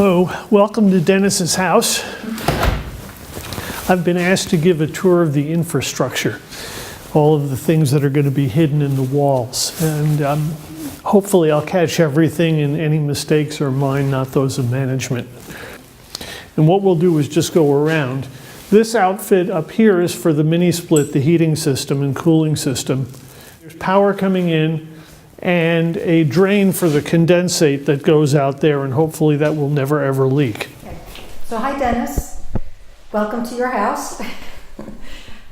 Hello, welcome to Dennis's house. I've been asked to give a tour of the infrastructure, all of the things that are going to be hidden in the walls. And hopefully I'll catch everything, and any mistakes are mine, not those of management. And what we'll do is just go around. This outfit up here is for the mini split, the heating system and cooling system. There's power coming in and a drain for the condensate that goes out there, and hopefully that will never ever leak. Okay. So hi Dennis, welcome to your house.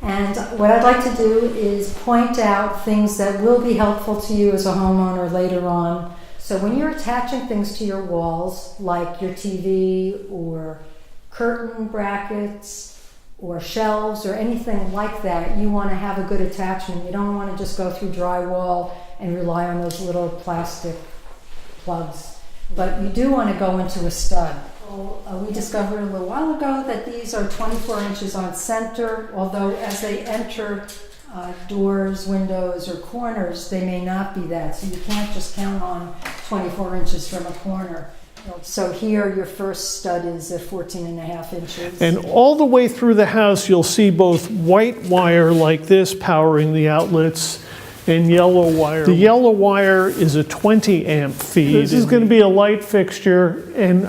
And what I'd like to do is point out things that will be helpful to you as a homeowner later on. So when you're attaching things to your walls, like your TV or curtain brackets or shelves or anything like that, you want to have a good attachment. You don't want to just go through drywall and rely on those little plastic plugs. But you do want to go into a stud. We discovered a little while ago that these are 24 inches on center, although as they enter doors, windows, or corners, they may not be that. So you can't just count on 24 inches from a corner. So here your first stud is at 14.5 inches. And all the way through the house you'll see both white wire like this powering the outlets and yellow wire. The yellow wire is a 20 amp feed. This is going to be a light fixture, and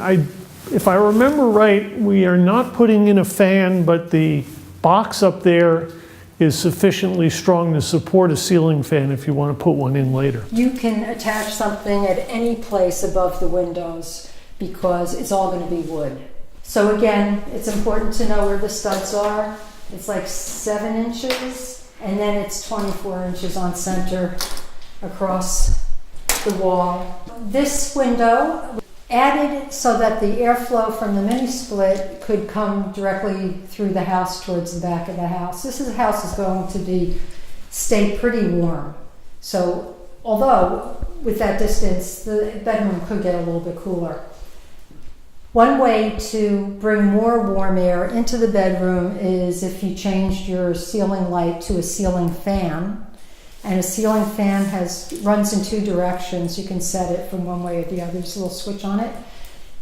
if I remember right, we are not putting in a fan, but the box up there is sufficiently strong to support a ceiling fan if you want to put one in later. You can attach something at any place above the windows because it's all going to be wood. So again, it's important to know where the studs are. It's like 7 inches, and then it's 24 inches on center across the wall. This window added so that the airflow from the mini split could come directly through the house towards the back of the house. House is going to stay pretty warm. So although with that distance, the bedroom could get a little bit cooler. One way to bring more warm air into the bedroom is if you changed your ceiling light to a ceiling fan. And a ceiling fan runs in 2 directions. You can set it from one way or the other. There's a little switch on it.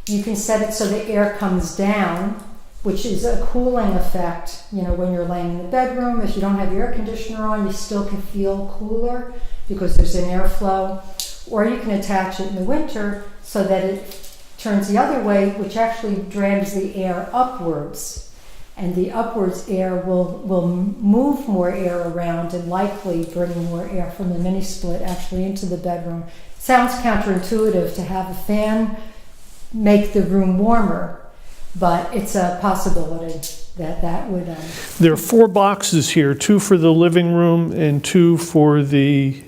You can set it so the air comes down, which is a cooling effect. You know, when you're laying in the bedroom, if you don't have your air conditioner on, you still can feel cooler because there's an airflow. Or you can attach it in the winter so that it turns the other way, which actually drags the air upwards. And the upwards air will move more air around and likely bring more air from the mini split actually into the bedroom. Sounds counterintuitive to have a fan make the room warmer, but it's a possibility that would... There are 4 boxes here, 2 for the living room and 2 for the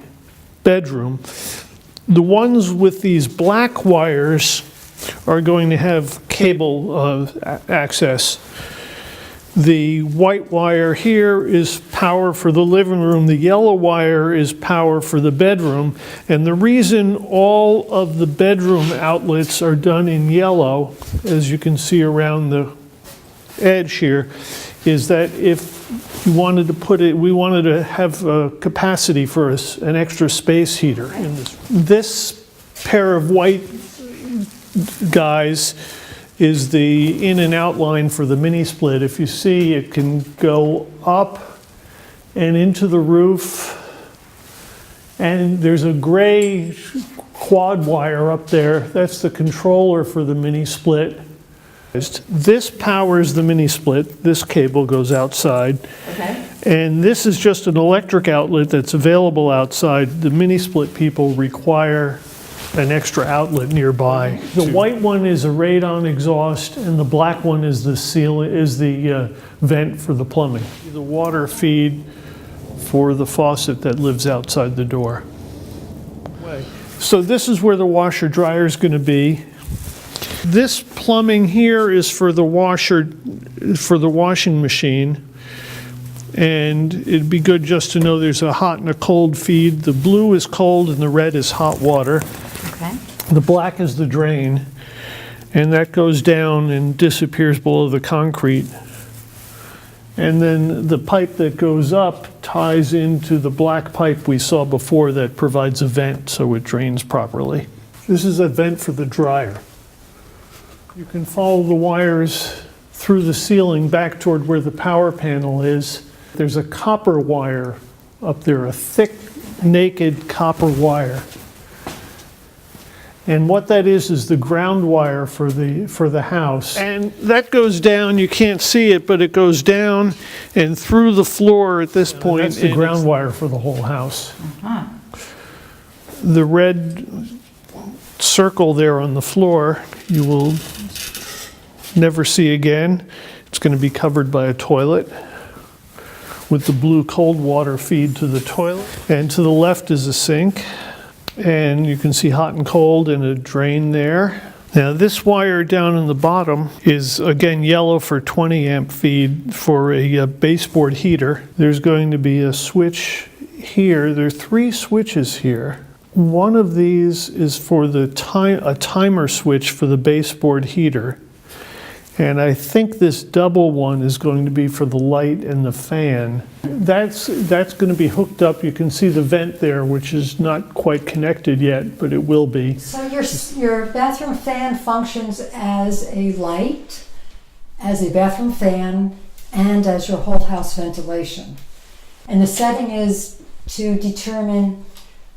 bedroom. The ones with these black wires are going to have cable access. The white wire here is power for the living room. The yellow wire is power for the bedroom. And the reason all of the bedroom outlets are done in yellow, as you can see around the edge here, is that if you wanted to put it, we wanted to have a capacity for an extra space heater in this. This pair of white guys is the in and out line for the mini split. If you see, it can go up and into the roof. And there's a gray quad wire up there. That's the controller for the mini split. This powers the mini split. This cable goes outside. Okay. And this is just an electric outlet that's available outside. The mini split people require an extra outlet nearby. The white one is a radon exhaust, and the black one is the vent for the plumbing. The water feed for the faucet that lives outside the door. So this is where the washer dryer is going to be. This plumbing here is for the washing machine. And it'd be good just to know there's a hot and a cold feed. The blue is cold and the red is hot water. Okay. The black is the drain, and that goes down and disappears below the concrete. And then the pipe that goes up ties into the black pipe we saw before that provides a vent so it drains properly. This is a vent for the dryer. You can follow the wires through the ceiling back toward where the power panel is. There's a copper wire up there, a thick, naked copper wire. And what that is the ground wire for the house. And that goes down, you can't see it, but it goes down and through the floor at this point. That's the ground wire for the whole house. The red circle there on the floor, you will never see again. It's going to be covered by a toilet with the blue cold water feed to the toilet. And to the left is a sink. And you can see hot and cold and a drain there. Now this wire down in the bottom is again yellow for 20 amp feed for a baseboard heater. There's going to be a switch here. There are 3 switches here. One of these is for a timer switch for the baseboard heater. And I think this double one is going to be for the light and the fan. That's going to be hooked up. You can see the vent there, which is not quite connected yet, but it will be. So your bathroom fan functions as a light, as a bathroom fan, and as your whole house ventilation. And the setting is to determine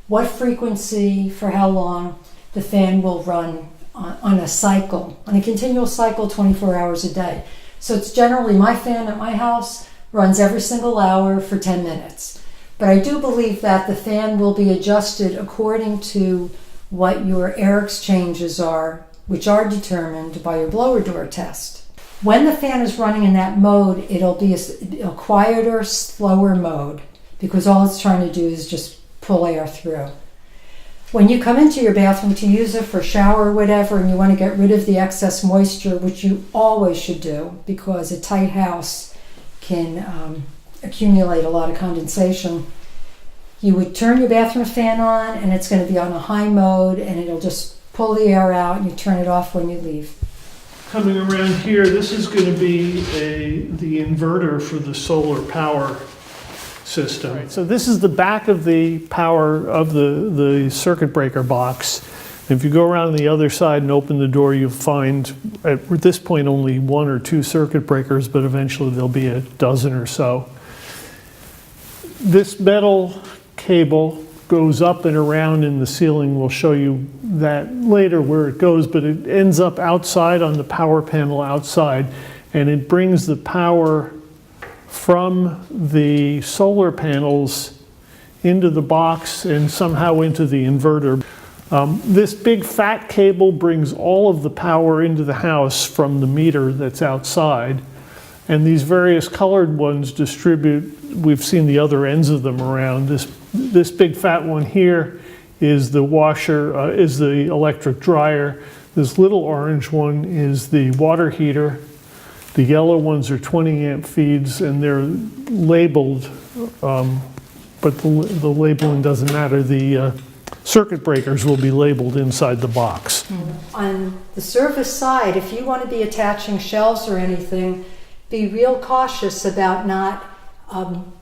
what frequency for how long the fan will run on a cycle, on a continual cycle, 24 hours a day. So it's generally, my fan at my house runs every single hour for 10 minutes. But I do believe that the fan will be adjusted according to what your air exchanges are, which are determined by your blower door test. When the fan is running in that mode, it'll be a quieter, slower mode, because all it's trying to do is just pull air through. When you come into your bathroom to use it for shower or whatever, and you want to get rid of the excess moisture, which you always should do, because a tight house can accumulate a lot of condensation, you would turn your bathroom fan on, and it's going to be on a high mode, and it'll just pull the air out, and you turn it off when you leave. Coming around here, this is going to be the inverter for the solar power system. Right. So this is the back of the power of the circuit breaker box. If you go around the other side and open the door, you'll find at this point only 1 or 2 circuit breakers, but eventually there'll be a dozen or so. This metal cable goes up and around in the ceiling. We'll show you that later where it goes, but it ends up outside on the power panel outside, and it brings the power from the solar panels into the box and somehow into the inverter. This big fat cable brings all of the power into the house from the meter that's outside, and these various colored ones distribute. We've seen the other ends of them around. This big fat one here is the washer, is the electric dryer. This little orange one is the water heater. The yellow ones are 20 amp feeds, and they're labeled, but the labeling doesn't matter. The circuit breakers will be labeled inside the box. On the service side, if you want to be attaching shelves or anything, be real cautious about not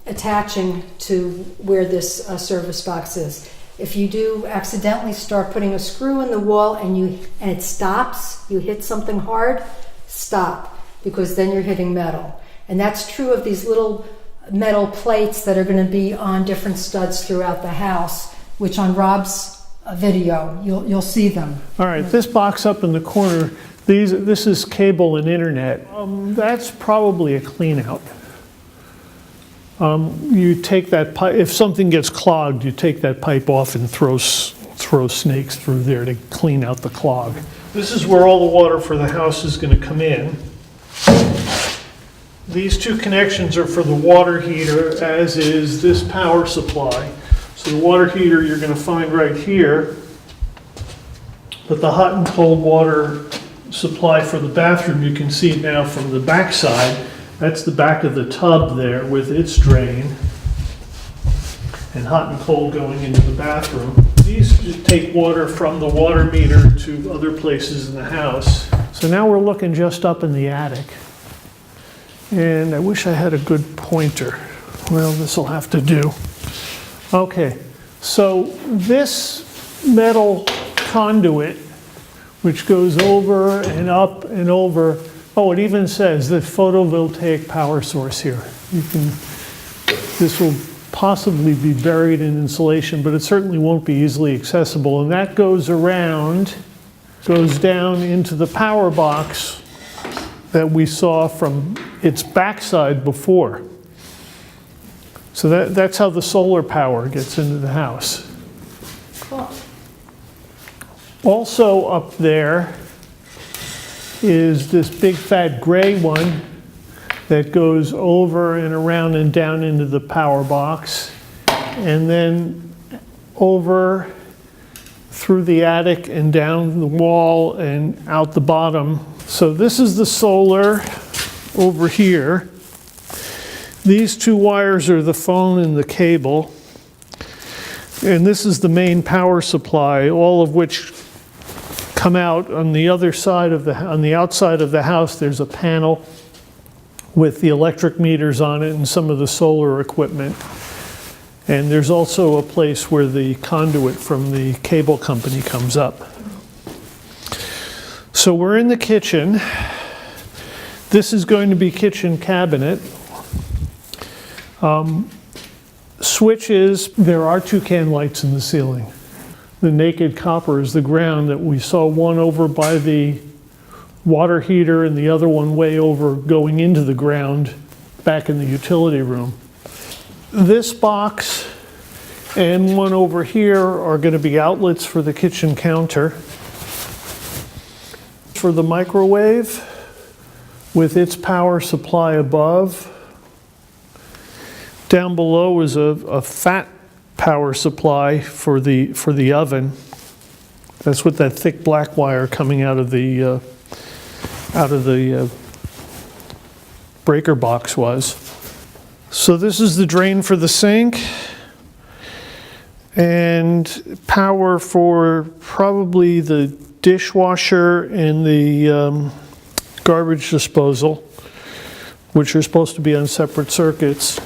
attaching to where this service box is. If you do accidentally start putting a screw in the wall and it stops, you hit something hard, stop, because then you're hitting metal. And that's true of these little metal plates that are going to be on different studs throughout the house, which on Rob's video, you'll see them. All right, this box up in the corner, this is cable and internet. That's probably a clean out. You take that pipe, if something gets clogged, you take that pipe off and throw snakes through there to clean out the clog. This is where all the water for the house is going to come in. These 2 connections are for the water heater, as is this power supply. So the water heater you're going to find right here, but the hot and cold water supply for the bathroom, you can see it now from the back side. That's the back of the tub there with its drain, and hot and cold going into the bathroom. These just take water from the water meter to other places in the house. So now we're looking just up in the attic. And I wish I had a good pointer. Well, this will have to do. Okay, so this metal conduit which goes over and up and over. Oh, it even says the photovoltaic power source here. This will possibly be buried in insulation, but it certainly won't be easily accessible. And that goes around, goes down into the power box that we saw from its backside before. So that's how the solar power gets into the house. Cool. Also up there is this big fat gray one that goes over and around and down into the power box, and then over through the attic and down the wall and out the bottom. So this is the solar over here. These two wires are the phone and the cable. And this is the main power supply, all of which come out on the other side of on the outside of the house. There's a panel with the electric meters on it and some of the solar equipment. And there's also a place where the conduit from the cable company comes up. So we're in the kitchen. This is going to be kitchen cabinet. Switches, there are toucan lights in the ceiling. The naked copper is the ground that we saw, one over by the water heater and the other one way over going into the ground back in the utility room. This box and one over here are going to be outlets for the kitchen counter. For the microwave with its power supply above. Down below is a fat power supply for the oven. That's what that thick black wire coming out of the breaker box was. So this is the drain for the sink, and power for probably the dishwasher and the garbage disposal, which are supposed to be on separate circuits.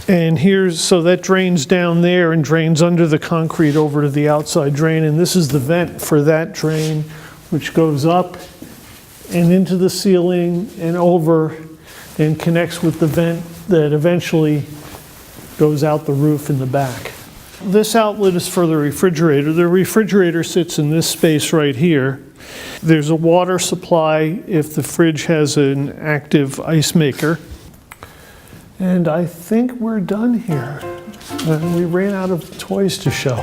And so that drains down there and drains under the concrete over to the outside drain. And this is the vent for that drain, which goes up and into the ceiling and over and connects with the vent that eventually goes out the roof in the back. This outlet is for the refrigerator. The refrigerator sits in this space right here. There's a water supply if the fridge has an active ice maker. And I think we're done here. We ran out of toys to show.